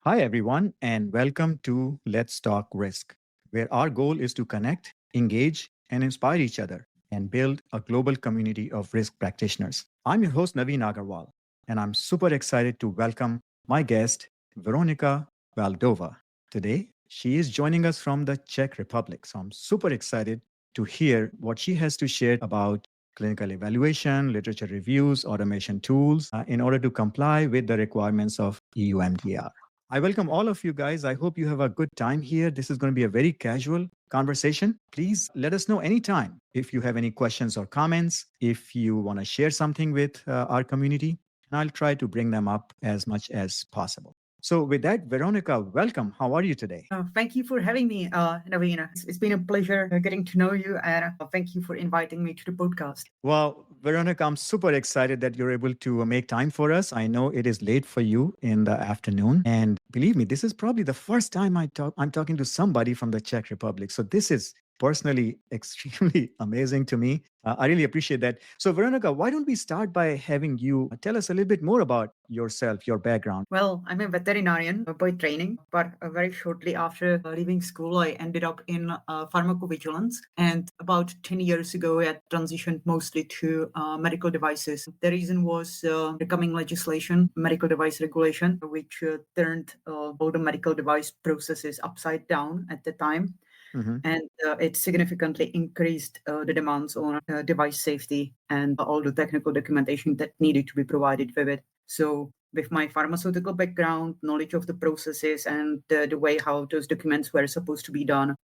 Hi, everyone, and welcome to Let's Talk Risk, where our goal is to connect, engage, and inspire each other and build a global community of risk practitioners. I'm your host, Naveen Agarwal, and I'm super excited to welcome my guest, Veronika Valdova. Today, she is joining us from the Czech Republic, so I'm super excited to hear what she has to share about clinical evaluation, literature reviews, automation tools in order to comply with the requirements of EU MDR. I welcome all of you guys. I hope you have a good time here. This is going to be a very casual conversation. Please let us know anytime if you have any questions or comments, if you want to share something with our community, and I'll try to bring them up as much as possible. So, with that, Veronica, welcome. How are you today? Thank you for having me, Navina. It's been a pleasure getting to know you, and thank you for inviting me to the podcast. Well, Veronica, I'm super excited that you're able to make time for us. I know it is late for you in the afternoon. And believe me, this is probably the first time I'm talking to somebody from the Czech Republic. So this is personally extremely amazing to me. I really appreciate that. So, Veronica, why don't we start by having you tell us a little bit more about yourself, your background? Well, I'm a veterinarian by training, but very shortly after leaving school, I ended up in pharmacovigilance. And about 10 years ago, I transitioned mostly to medical devices. The reason was the coming legislation, medical device regulation, which turned all the medical device processes upside down at the time. And it significantly increased the demands on device safety and all the technical documentation that needed to be provided with it. So with my pharmaceutical background, knowledge of the processes and the way how those documents were supposed to be done,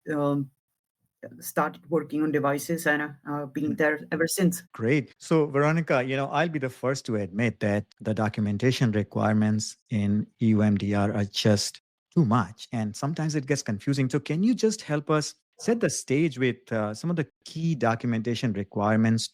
started working on devices and been there ever since. Great. So, Veronica, I'll be the first to admit that the documentation requirements in EUMDR are just too much. And sometimes it gets confusing. So, can you just help us set the stage with some of the key documentation requirements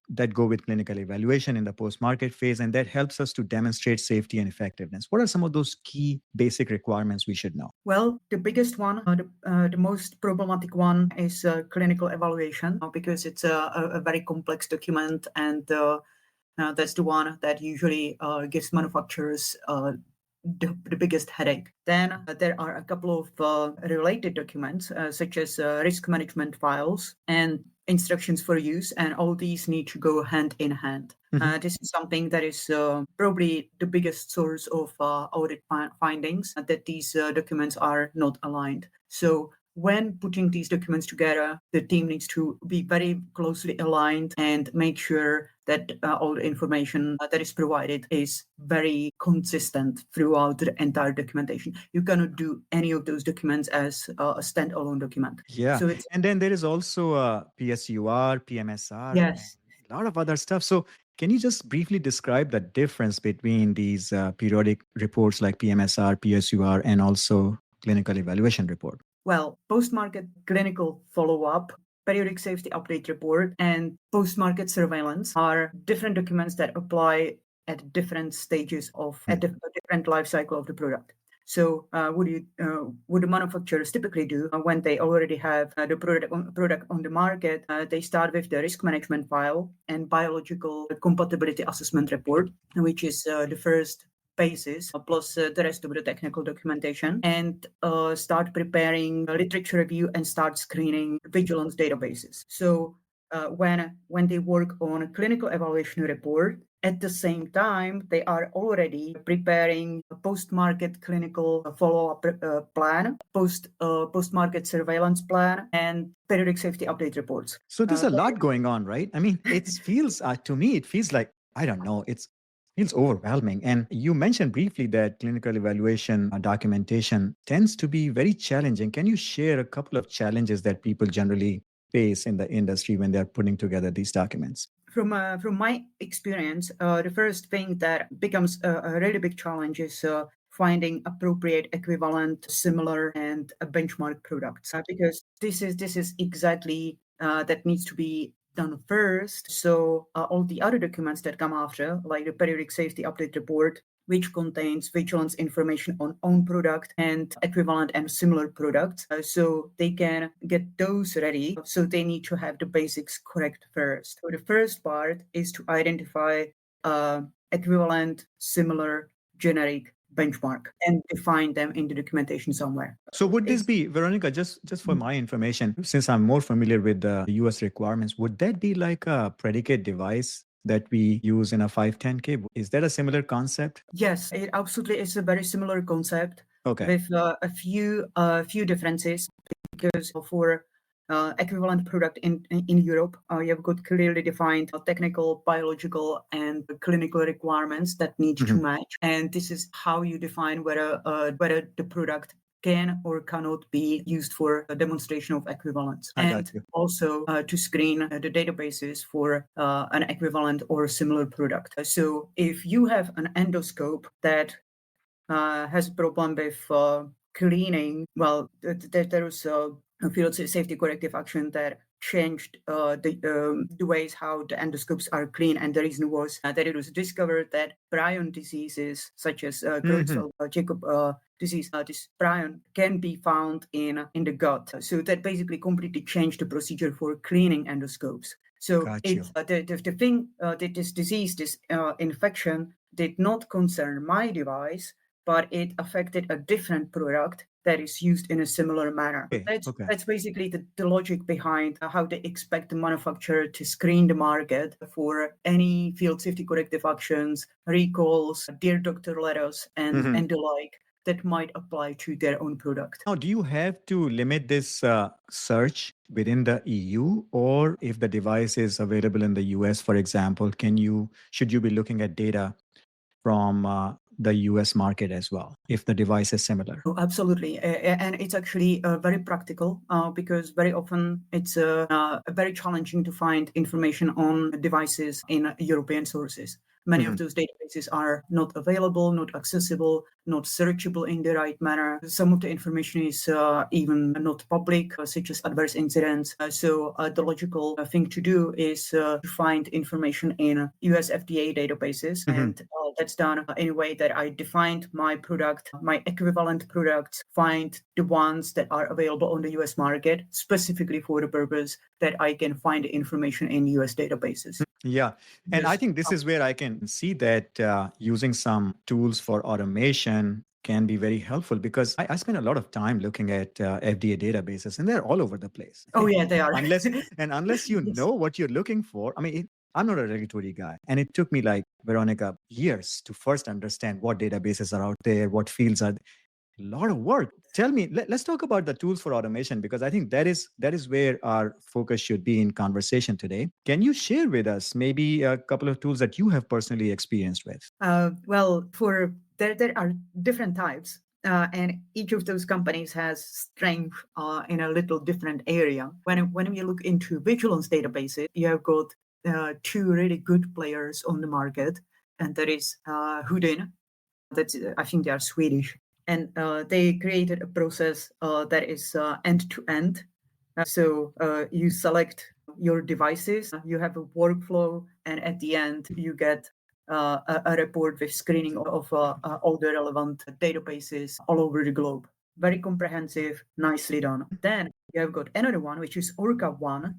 that go with clinical evaluation in the post-market phase, and that helps us to demonstrate safety and effectiveness? What are some of those key basic requirements we should know? Well, the biggest one, the most problematic one is clinical evaluation because it's a very complex document, and that's the one that usually gives manufacturers the biggest headache. Then there are a couple of related documents, such as risk management files and instructions for use, and all these need to go hand in hand. This is something that is probably the biggest source of audit findings, that these documents are not aligned. So when putting these documents together, the team needs to be very closely aligned and make sure that all the information that is provided is very consistent throughout the entire documentation. You cannot do any of those documents as a standalone document. Yeah. So it's And then there is also PSUR, PMSR, and yes. a lot of other stuff. So, can you just briefly describe the difference between these periodic reports like PMSR, PSUR, and also clinical evaluation report? Well, post-market clinical follow-up, periodic safety update report, and post-market surveillance are different documents that apply at different stages at the different life cycle of the product. So would the manufacturers typically do when they already have the product on the market? They start with the risk management file and biological compatibility assessment report, which is the first basis plus the rest of the technical documentation, and start preparing a literature review and start screening vigilance databases. So when they work on a clinical evaluation report, at the same time, they are already preparing a post-market clinical follow-up plan, post-market surveillance plan, and periodic safety update reports. So, there's a lot going on, right? I mean, it feels, to me, it feels like, I don't know, it feels overwhelming. And you mentioned briefly that clinical evaluation documentation tends to be very challenging. Can you share a couple of challenges that people generally face in the industry when they're putting together these documents? From my experience, the first thing that becomes a really big challenge is finding appropriate, equivalent, similar, and benchmark products, because this is exactly that needs to be done first. So all the other documents that come after, like the periodic safety update report, which contains vigilance information on own product and equivalent and similar products. So they can get those ready. So they need to have the basics correct first. So the first part is to identify equivalent, similar, generic benchmark and define them in the documentation somewhere. So would this be, Veronika, just for my information, since I'm more familiar with the US requirements, would that be like a predicate device that we use in a 510K? Is that a similar concept? Yes, it absolutely is a very similar concept. Okay. With a few differences, because for equivalent product in Europe, you have got clearly defined technical, biological, and clinical requirements that need to match, and this is how you define whether the product can or cannot be used for a demonstration of equivalence, and also to screen the databases for an equivalent or similar product. So if you have an endoscope that has a problem with cleaning, well, there was a field safety corrective action that changed the ways how the endoscopes are cleaned, and the reason was that it was discovered that prion diseases such as Creutzfeldt-Jakob disease, this prion can be found in the gut. So that basically completely changed the procedure for cleaning endoscopes. So the thing that this disease, this infection, did not concern my device, but it affected a different product that is used in a similar manner. That's basically the logic behind how they expect the manufacturer to screen the market for any field safety corrective actions, recalls, dear doctor letters, and the like that might apply to their own product. Now, do you have to limit this search within the EU, or if the device is available in the US, for example, should you be looking at data from the US market as well, if the device is similar? Oh, absolutely. And it's actually very practical because very often it's very challenging to find information on devices in European sources. Many of those databases are not available, not accessible, not searchable in the right manner. Some of the information is even not public, such as adverse incidents. So the logical thing to do is to find information in US FDA databases. And that's done in a way that I defined my product, my equivalent products, find the ones that are available on the US market, specifically for the purpose that I can find the information in US databases. Yeah. And I think this is where I can see that using some tools for automation can be very helpful, because I spend a lot of time looking at FDA databases, and they're all over the place. Oh, yeah, they are. unless you know what you're looking for. I mean, I'm not a regulatory guy, and it took me, like, Veronika, years to first understand what databases are out there, what fields are. A lot of work. Tell me, let's talk about the tools for automation, because I think that is where our focus should be in conversation today. Can you share with us maybe a couple of tools that you have personally experienced with? Well, there are different types, and each of those companies has strength in a little different area. When you look into vigilance databases, you have got two really good players on the market, and that is Houdin. I think they are Swedish. And they created a process that is end-to-end. So you select your devices, you have a workflow, and at the end you get a report with screening of all the relevant databases all over the globe. Very comprehensive, nicely done. Then you have got another one, which is Orca One,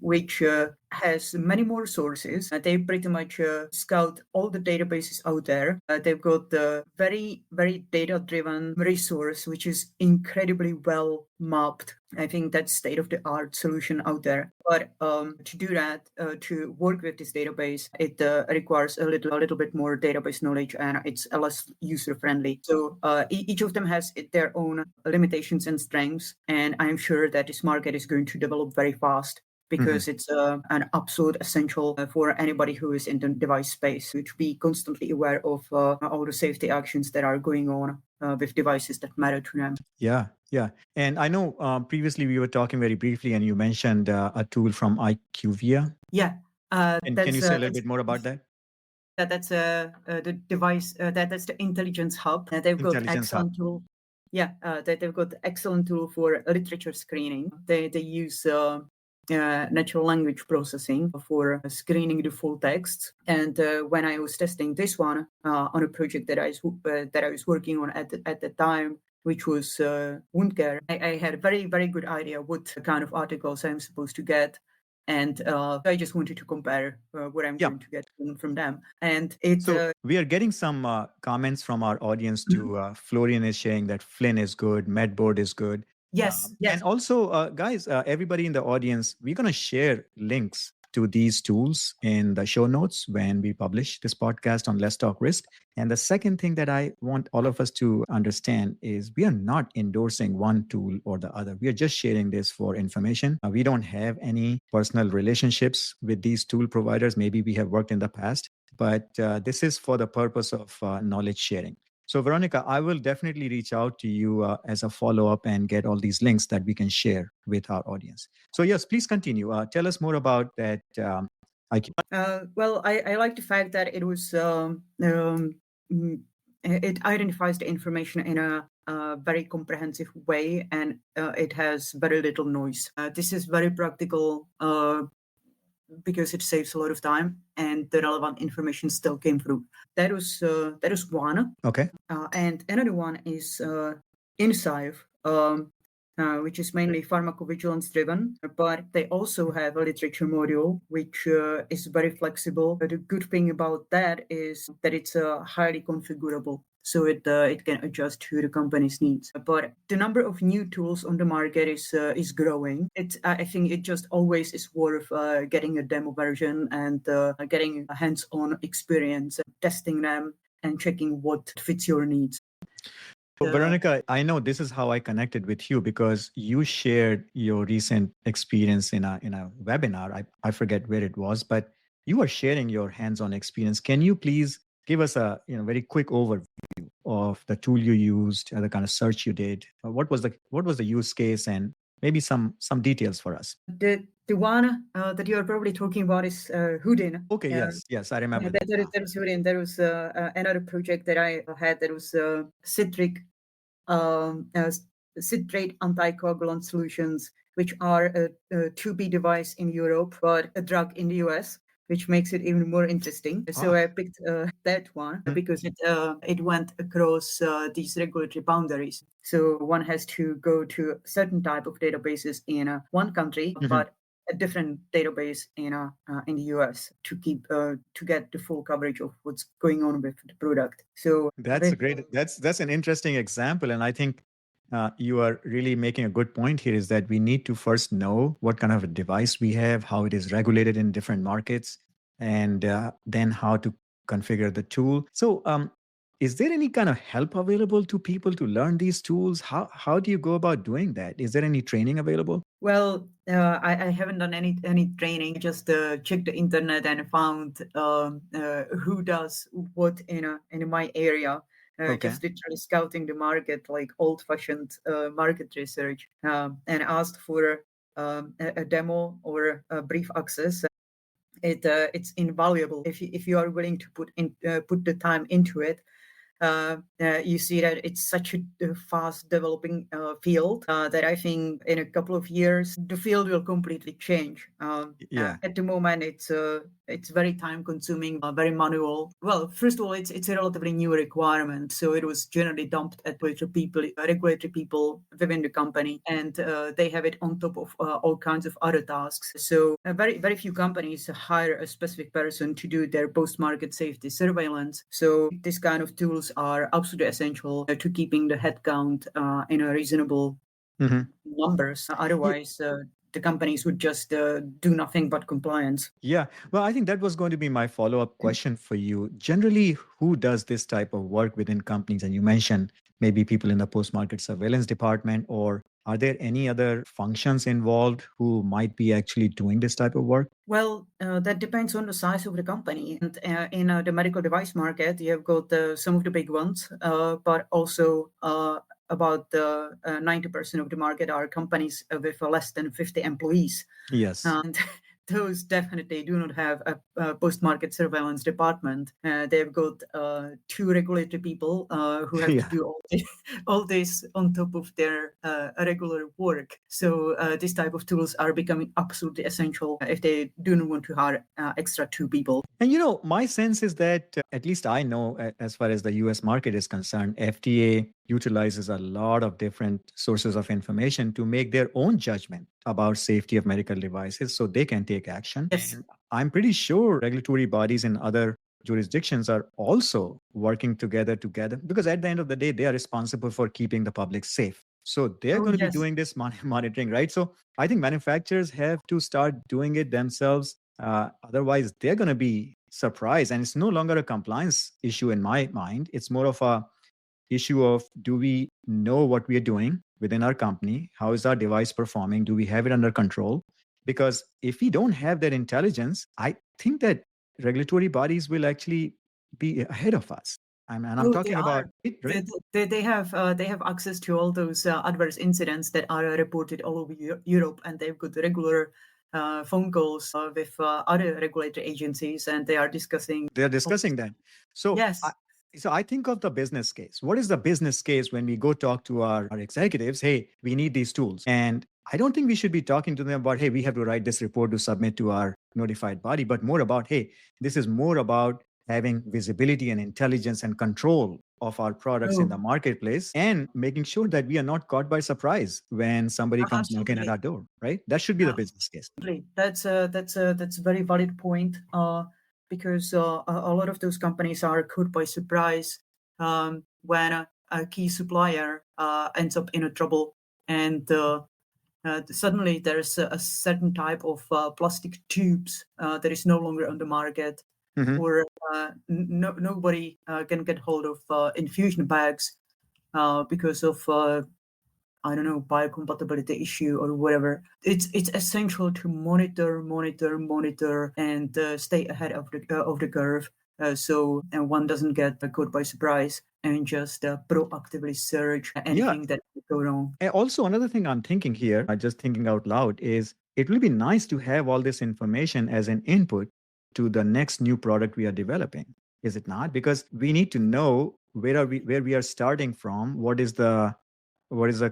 which has many more sources. They pretty much scout all the databases out there. They've got the very, very data-driven resource, which is incredibly well mapped. I think that's state-of-the-art solution out there. But to do that, to work with this database, it requires a little bit more database knowledge, and it's less user-friendly. So each of them has their own limitations and strengths, and I'm sure that this market is going to develop very fast, because it's an absolute essential for anybody who is in the device space to be constantly aware of all the safety actions that are going on with devices that matter to them. Yeah. And I know previously we were talking very briefly, and you mentioned a tool from IQVIA. Yeah. And can you say a little bit more about that? That's the device, that's the Intelligence Hub. They've got excellent tool. Yeah, they've got excellent tool for literature screening. They use natural language processing for screening the full text. And when I was testing this one on a project that I was working on at the time, which was wound care, I had a very, very good idea what kind of articles I'm supposed to get. And I just wanted to compare what I'm Yeah. going to get from them. And So we are getting some comments from our audience too. Florian is sharing that Flynn is good, Medboard is good. yes, And also, guys, everybody in the audience, we're going to share links to these tools in the show notes when we publish this podcast on Let's Talk Risk. And the second thing that I want all of us to understand is we are not endorsing one tool or the other. We are just sharing this for information. We don't have any personal relationships with these tool providers. Maybe we have worked in the past, but this is for the purpose of knowledge sharing. So, Veronika, I will definitely reach out to you as a follow up and get all these links that we can share with our audience. So, yes, please continue. Tell us more about that. Well, I like the fact that it was it identifies the information in a very comprehensive way, and it has very little noise. This is very practical because it saves a lot of time, and the relevant information still came through. That was one. Okay. And another one is InScive, which is mainly pharmacovigilance driven, but they also have a literature module, which is very flexible. But the good thing about that is that it's highly configurable. So it can adjust to the company's needs. But the number of new tools on the market is growing. I think it just always is worth getting a demo version and getting a hands-on experience, testing them and checking what fits your needs. So, Veronika, I know this is how I connected with you because you shared your recent experience in a webinar. I forget where it was, but you are sharing your hands-on experience. Can you please give us a very quick overview of the tool you used, the kind of search you did? What was the use case, and maybe some details for us? The one that you're probably talking about is Houdin. Okay, yes, I remember that. There was Houdin. There was another project that I had that was citric citrate anticoagulant solutions, which are a 2B device in Europe, but a drug in the US, which makes it even more interesting. So I picked that one because it went across these regulatory boundaries. So one has to go to a certain type of databases in one country, but a different database in the US to get the full coverage of what's going on with the product. So that's an interesting example, and I think you are really making a good point here. Is that we need to first know what kind of a device we have, how it is regulated in different markets, and then how to configure the tool. So, is there any kind of help available to people to learn these tools? How do you go about doing that? Is there any training available? Well, I haven't done any training. Just checked the internet and found who does what in my area. Just literally scouting the market, like old-fashioned market research, and asked for a demo or a brief access. It's invaluable if you are willing to put the time into it. You see that it's such a fast developing field that I think in a couple of years the field will completely change. At the moment, it's very time consuming, very manual. Well, first of all, it's a relatively new requirement, so it was generally dumped at regulatory people within the company, and they have it on top of all kinds of other tasks. So very few companies hire a specific person to do their post-market safety surveillance. So this kind of tools are absolutely essential to keeping the headcount in a reasonable numbers. Otherwise, the companies would just do nothing but compliance. Yeah. Well, I think that was going to be my follow-up question for you. Generally, who does this type of work within companies? And you mentioned maybe people in the post-market surveillance department, or are there any other functions involved who might be actually doing this type of work? Well, that depends on the size of the company. And in the medical device market, you have got some of the big ones, but also about 90% of the market are companies with less than 50 employees. Yes. And those definitely do not have a post-market surveillance department. They've got two regulatory people who have to do all this on top of their regular work. So this type of tools are becoming absolutely essential if they do not want to hire extra two people. And my sense is that at least I know, as far as the US market is concerned, FDA utilizes a lot of different sources of information to make their own judgment about safety of medical devices so they can take action. Yes. And I'm pretty sure regulatory bodies in other jurisdictions are also working together because at the end of the day, they are responsible for keeping the public safe. So they're Oh, going to be yes. doing this monitoring, right? So I think manufacturers have to start doing it themselves. Otherwise, they're going to be surprised. And it's no longer a compliance issue in my mind. It's more of a issue of, do we know what we are doing within our company? How is our device performing? Do we have it under control? Because if we don't have that intelligence, I think that regulatory bodies will actually be ahead of us. And I'm Oh, they talking about are. it, right? They have access to all those adverse incidents that are reported all over Europe, and they've got regular phone calls with other regulatory agencies, and they are discussing. They're discussing that. So Yes. so I think of the business case. What is the business case when we go talk to our executives? Hey, we need these tools. And I don't think we should be talking to them about, hey, we have to write this report to submit to our notified body, but more about, hey, this is more about having visibility and intelligence and control of our products in Oh, the marketplace and making sure that we are not caught by surprise when somebody comes knocking at absolutely. our door, right? That should be the business case. Absolutely. That's a very valid point. Because a lot of those companies are caught by surprise when a key supplier ends up in a trouble, and suddenly there's a certain type of plastic tubes that is no longer on the market, Mhm. or nobody can get hold of infusion bags because of I don't know, biocompatibility issue or whatever. It's essential to monitor, and stay ahead of the curve, so and one doesn't get caught by surprise and just proactively search Yeah. anything that could go wrong. And also, another thing I'm thinking here, just thinking out loud, is it will be nice to have all this information as an input to the next new product we are developing. Is it not? Because we need to know where we are starting from, what is the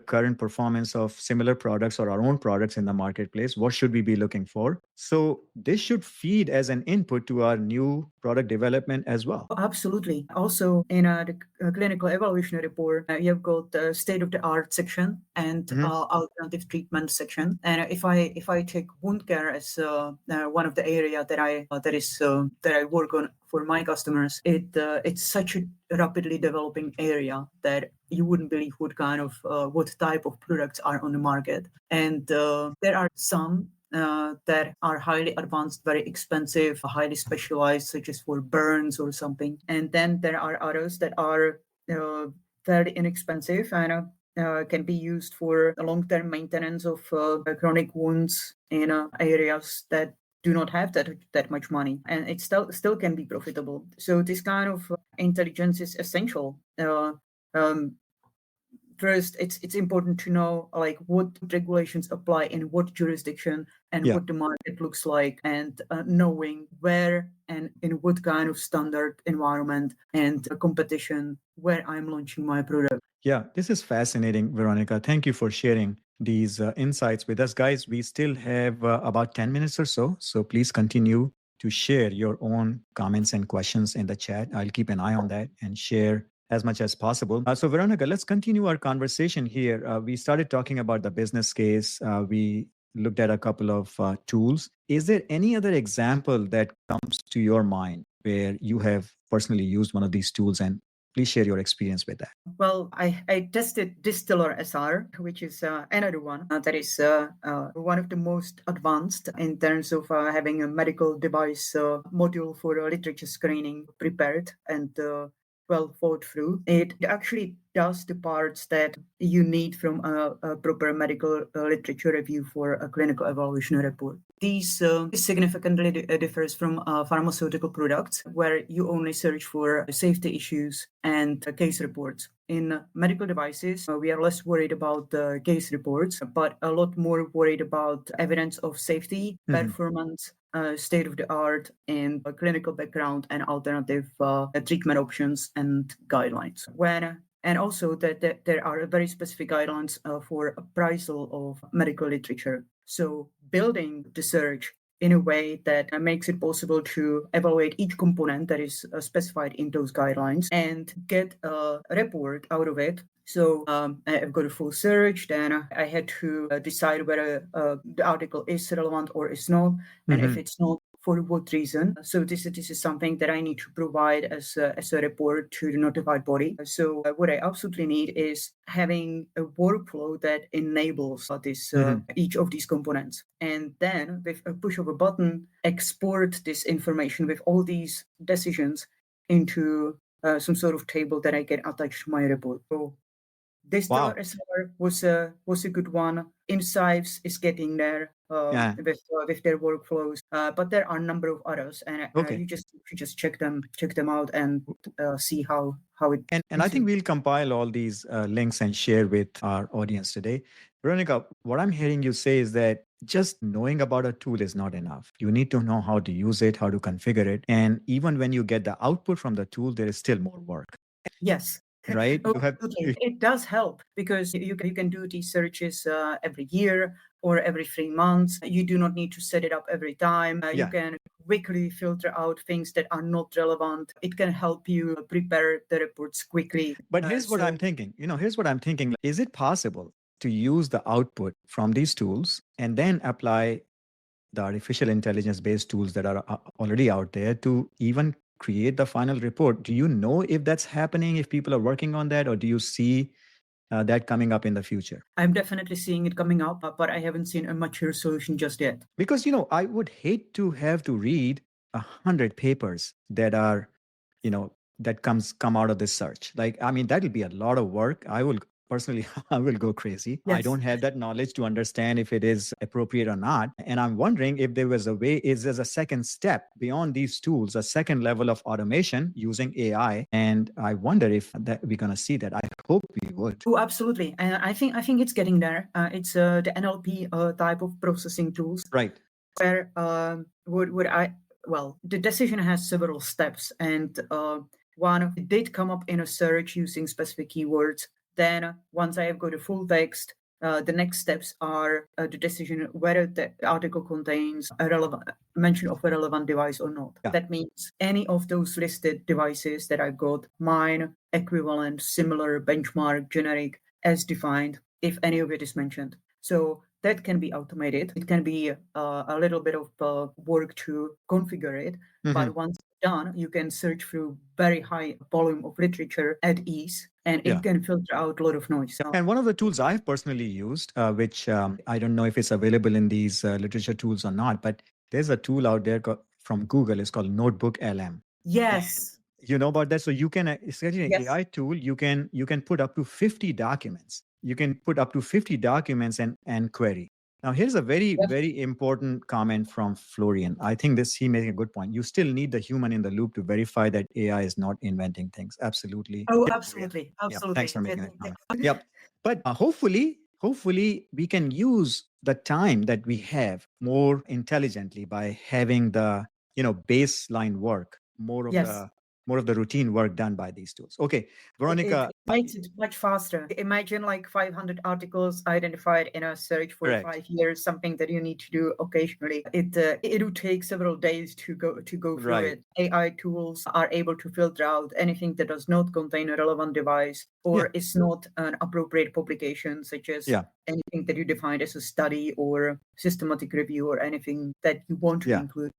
current performance of similar products or our own products in the marketplace, what should we be looking for. So this should feed as an input to our new product development as well. Absolutely. Also, in the clinical evaluation report, you've got the state of the art section and Mhm. alternative treatment section. And if I take wound care as one of the area that I work on for my customers, it's such a rapidly developing area that you wouldn't believe what type of products are on the market. And there are some that are highly advanced, very expensive, highly specialized, such as for burns or something. And then there are others that are very inexpensive and can be used for the long-term maintenance of chronic wounds in areas that do not have that much money, and it still can be profitable. So this kind of intelligence is essential. Um, First, it's important to know like what regulations apply in what jurisdiction and Yeah. what the market looks like, and knowing where and in what kind of standard environment and competition where I'm launching my product. Yeah, this is fascinating, Veronica. Thank you for sharing these insights with us, guys. We still have about 10 minutes or so. So please continue to share your own comments and questions in the chat. I'll keep an eye on that and share as much as possible. So, Veronica, let's continue our conversation here. We started talking about the business case. We looked at a couple of tools. Is there any other example that comes to your mind where you have personally used one of these tools, and please share your experience with that? Well, I tested Distiller SR, which is another one that is one of the most advanced in terms of having a medical device module for literature screening prepared and well thought through. It actually does the parts that you need from a proper medical literature review for a clinical evaluation report. These significantly differs from pharmaceutical products, where you only search for safety issues and case reports. In medical devices, we are less worried about the case reports, but a lot more worried about evidence of safety, performance, state of the art, and clinical background and alternative treatment options and guidelines. And also that there are very specific guidelines for appraisal of medical literature. So building the search in a way that makes it possible to evaluate each component that is specified in those guidelines and get a report out of it. So I've got a full search, then I had to decide whether the article is relevant or is not, and if it's not, for what reason. So this is something that I need to provide as a report to the notified body. So what I absolutely need is having a workflow that enables this each of these components. And then with a push of a button, export this information with all these decisions into some sort of table that I can attach to my report. So this SLR was a good one. Insights is getting there with their workflows, but there are a number of others, and you just check them out and see how it. And I think we'll compile all these links and share with our audience today. Veronika, what I'm hearing you say is that just knowing about a tool is not enough. You need to know how to use it, how to configure it, and even when you get the output from the tool, there is still more work. Yes. Right? It does help because you can do these searches every year or every 3 months. You do not need to set it up every time. You can quickly filter out things that are not relevant. It can help you prepare the reports quickly. But here's what I'm thinking. Here's what I'm thinking. Is it possible to use the output from these tools and then apply the artificial intelligence based tools that are already out there to even create the final report? Do you know if that's happening, if people are working on that, or do you see that coming up in the future? I'm definitely seeing it coming up, but I haven't seen a mature solution just yet. Because, I would hate to have to read 100 papers that are, that come out of this search. That'll be a lot of work. I will go crazy. Yes. I don't have that knowledge to understand if it is appropriate or not. And I'm wondering if there was a way, is there a second step beyond these tools, a second level of automation using AI? And I wonder if that we're going to see that. I hope we would. Oh, absolutely. And I think it's getting there. It's the NLP type of processing tools. Right. Where the decision has several steps. And one did come up in a search using specific keywords. Then once I have got a full text, the next steps are the decision whether the article contains a mention of a relevant device or not. Yeah. That means any of those listed devices that I've got, mine, equivalent, similar, benchmark, generic, as defined, if any of it is mentioned. So that can be automated. It can be a little bit of work to configure it, but once done, you can search through very high volume of literature at ease, and it can filter out a lot of noise. And one of the tools I've personally used, which I don't know if it's available in these literature tools or not, but there's a tool out there from Google. It's called Notebook LM. Yes. And you know about that? So you can, it's an AI tool. You can put up to 50 documents. You can put up to 50 documents and query. Now, here's a very, very important comment from Florian. I think he made a good point. You still need the human in the loop to verify that AI is not inventing things. Absolutely. Oh, absolutely. Absolutely. Yeah, thanks for making that comment. Yep. But hopefully we can use the time that we have more intelligently by having the, baseline work, more of the routine work done by these tools. Okay, Veronika. It makes it much faster. Imagine 500 articles identified in a search for 5 years, something that you need to do occasionally. It would take several days to go through it. AI tools are able to filter out anything that does not contain a relevant device or is not an appropriate publication, such as anything that you defined as a study or systematic review or anything that you want to include.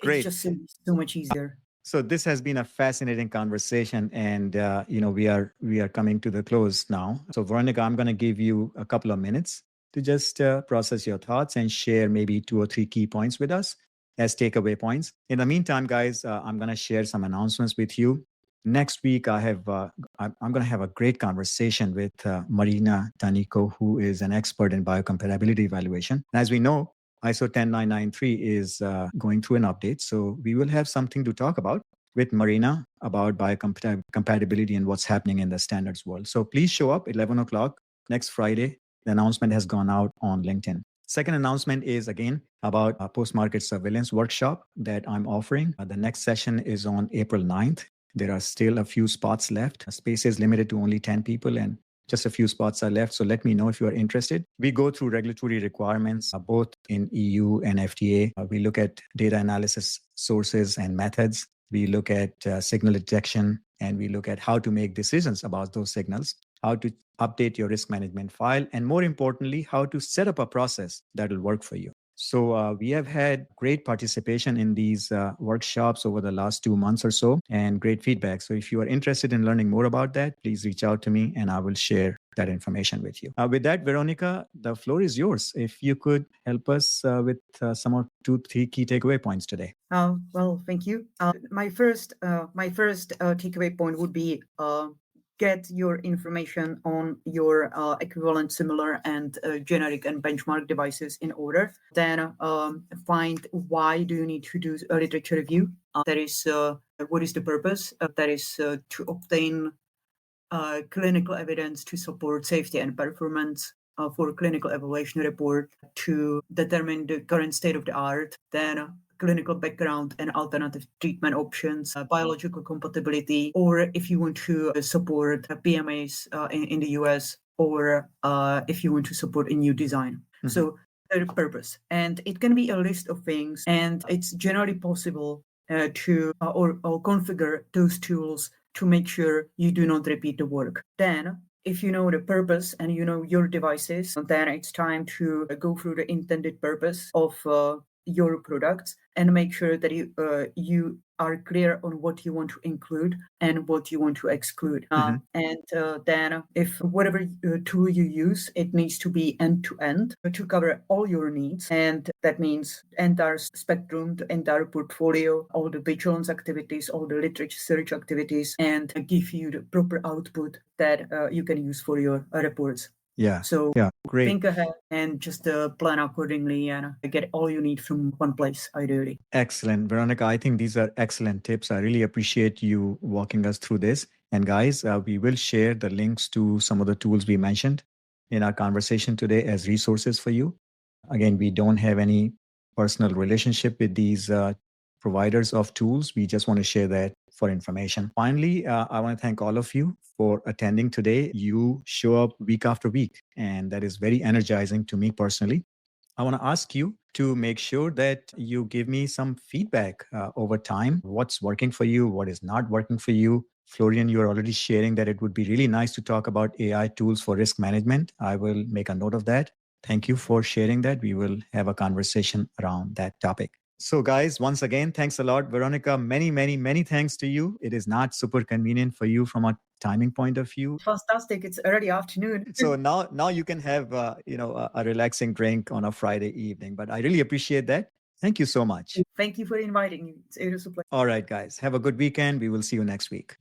It's just so much easier. So this has been a fascinating conversation, and we are coming to the close now. So Veronika, I'm going to give you a couple of minutes to just process your thoughts and share maybe 2 or 3 key points with us as takeaway points. In the meantime, guys, I'm going to share some announcements with you. Next week, I'm going to have a great conversation with Marina Tanico, who is an expert in biocompatibility evaluation. And as we know, ISO 10993 is going through an update. So we will have something to talk about with Marina about biocompatibility and what's happening in the standards world. So please show up 11 o'clock next Friday. The announcement has gone out on LinkedIn. Second announcement is again about a post-market surveillance workshop that I'm offering. The next session is on April 9th. There are still a few spots left. Space is limited to only 10 people. And Just a few spots are left, so let me know if you are interested. We go through regulatory requirements, both in EU and FDA. We look at data analysis sources and methods. We look at signal detection, and we look at how to make decisions about those signals, how to update your risk management file, and more importantly, how to set up a process that will work for you. So we have had great participation in these workshops over the last 2 months or so, and great feedback. So if you are interested in learning more about that, please reach out to me and I will share that information with you. With that, Veronika, the floor is yours. If you could help us with some or two, three key takeaway points today. Well, thank you. My first takeaway point would be get your information on your equivalent, similar, and generic and benchmark devices in order. Then find why do you need to do a literature review. That is, what is the purpose? That is to obtain clinical evidence to support safety and performance for clinical evaluation report, to determine the current state of the art, then clinical background and alternative treatment options, biological compatibility, or if you want to support PMAs in the US, or if you want to support a new design. Mm-hmm. So the purpose. And it can be a list of things, and it's generally possible to configure those tools to make sure you do not repeat the work. Then, if you know the purpose and you know your devices, then it's time to go through the intended purpose of your products and make sure that you are clear on what you want to include and what you want to exclude. And then if whatever tool you use, it needs to be end-to-end to cover all your needs. And that means entire spectrum, the entire portfolio, all the vigilance activities, all the literature search activities, and give you the proper output that you can use for your reports. Yeah. So great. Think ahead and just plan accordingly and get all you need from one place, ideally. Excellent. Veronika, I think these are excellent tips. I really appreciate you walking us through this. And guys, we will share the links to some of the tools we mentioned in our conversation today as resources for you. Again, we don't have any personal relationship with these providers of tools. We just want to share that for information. Finally, I want to thank all of you for attending today. You show up week after week, and that is very energizing to me personally. I want to ask you to make sure that you give me some feedback over time. What's working for you? What is not working for you? Florian, you're already sharing that it would be really nice to talk about AI tools for risk management. I will make a note of that. Thank you for sharing that. We will have a conversation around that topic. So guys, once again, thanks a lot. Veronika, many, many, many thanks to you. It is not super convenient for you from a timing point of view. Fantastic. It's early afternoon. So now you can have a relaxing drink on a Friday evening. But I really appreciate that. Thank you so much. Thank you for inviting me. It was a pleasure. All right, guys. Have a good weekend. We will see you next week.